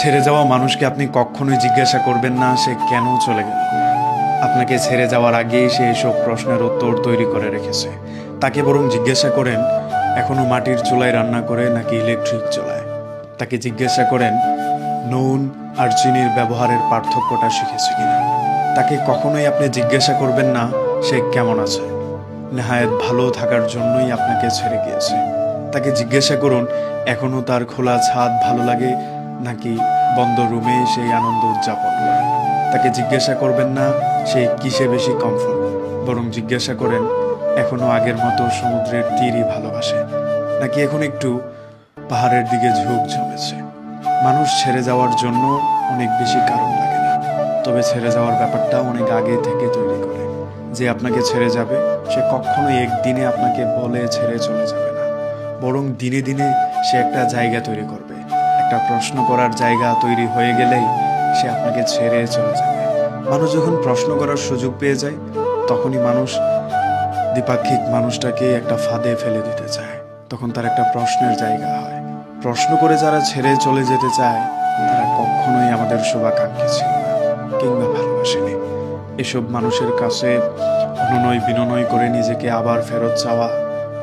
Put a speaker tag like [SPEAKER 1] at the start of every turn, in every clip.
[SPEAKER 1] ছেড়ে যাওয়া মানুষকে আপনি কখনোই জিজ্ঞাসা করবেন না সে কেন চলে গেল। আপনাকে ছেড়ে যাওয়ার আগেই সে এসব প্রশ্নের উত্তর তৈরি করে রেখেছে। তাকে বরং জিজ্ঞাসা করেন এখনো মাটির চুলায় রান্না করে নাকি ইলেকট্রিক চুলায়। তাকে জিজ্ঞাসা করেন নুন আর চিনির ব্যবহারের পার্থক্যটা শিখেছে কিনা। তাকে কখনোই আপনি জিজ্ঞাসা করবেন না সে কেমন আছে। নেহায়েত ভালো থাকার জন্যই আপনাকে ছেড়ে গিয়েছে। তাকে জিজ্ঞাসা করুন এখনো তার খোলা ছাদ ভালো লাগে নাকি বন্ধ রুমে সেই আনন্দ উদযাপন করে। তাকে জিজ্ঞাসা করবেন না সে কিসে বেশি কমফোর্ট, বরং জিজ্ঞাসা করেন এখনো আগের মতো সমুদ্রের তীরই ভালোবাসে নাকি এখন একটু পাহাড়ের দিকে ঝোঁক জমেছে। মানুষ ছেড়ে যাওয়ার জন্য অনেক বেশি কারণ লাগে না, তবে ছেড়ে যাওয়ার ব্যাপারটা অনেক আগে থেকে তৈরি করে। যে আপনাকে ছেড়ে যাবে সে কখনোই একদিনে আপনাকে বলে ছেড়ে চলে যাবে না, বরং দিনে দিনে সে একটা জায়গা তৈরি করবে। একটা প্রশ্ন করার জায়গা তৈরি হয়ে গেলেই সে আপনাকে ছেড়ে চলে যাবে। মানুষ যখন প্রশ্ন করার সুযোগ পেয়ে যায় তখনই মানুষ দ্বিপাক্ষিক মানুষটাকে একটা ফাঁদে ফেলে দিতে চায়। তখন তার একটা প্রশ্নের জায়গা হয়। প্রশ্ন করে যারা ছেড়ে চলে যেতে চায় তারা কখনোই আমাদের শুভাকাঙ্ক্ষী ছিল না কিংবা ভালোবাসেনি। এসব মানুষের কাছে অনুনয় বিনয় করে নিজেকে আবার ফেরত চাওয়া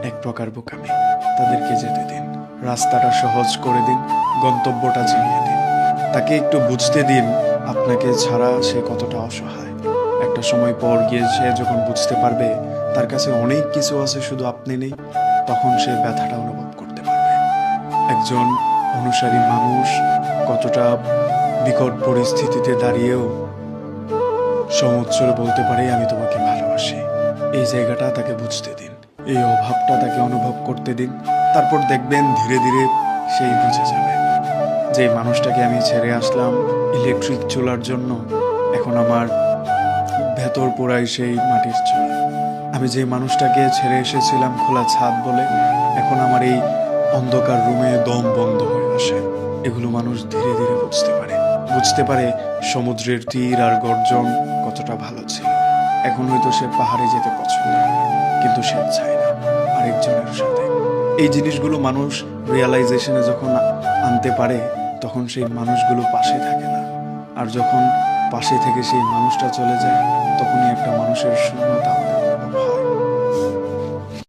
[SPEAKER 1] এক প্রকার বোকামি। তাদেরকে যেতে দিন, রাস্তাটা সহজ করে দিন, গন্তব্যটা চিনিয়ে দিন। তাকে একটু বুঝতে দিন আপনাকে ছাড়া সে কতটা অসহায়। একটা সময় পর গিয়ে সে যখন বুঝতে পারবে তার কাছে অনেক কিছু আছে শুধু আপনি নেই, তখন সে ব্যথাটা অনুভব করতে পারবে। একজন অনুসারী মানুষ কতটা বিকট পরিস্থিতিতে দাঁড়িয়েও সমুচ্চরে বলতে পারে আমি তোমাকে ভালোবাসি। এই জায়গাটা তাকে বুঝতে দিন, এই অভাবটা তাকে অনুভব করতে দিন। তারপর দেখবেন ধীরে ধীরে সেই বুঝে যাবে যে মানুষটাকে আমি ছেড়ে আসলাম ইলেকট্রিক চুলার জন্য, এখন আমার ভেতর পোড়াই সেই মাটির চুলা। আমি যে মানুষটাকে ছেড়ে এসেছিলাম খোলা ছাদ বলে, এখন আমার এই অন্ধকার রুমে দম বন্ধ হয়ে আসে। এগুলো মানুষ ধীরে ধীরে বুঝতে পারে সমুদ্রের তীর আর গর্জন কতটা ভালো ছিল। এখন হয়তো সে পাহাড়ে যেতে পছন্দ করে, কিন্তু সে চায় না আরেকজনের সাথে। এই জিনিসগুলো মানুষ রিয়ালাইজেশনে যখন আনতে পারে তখন সেই মানুষগুলো পাশে থাকে না। আর যখন পাশে থেকে সেই মানুষটা চলে যায় তখনই একটা মানুষের শূন্যতা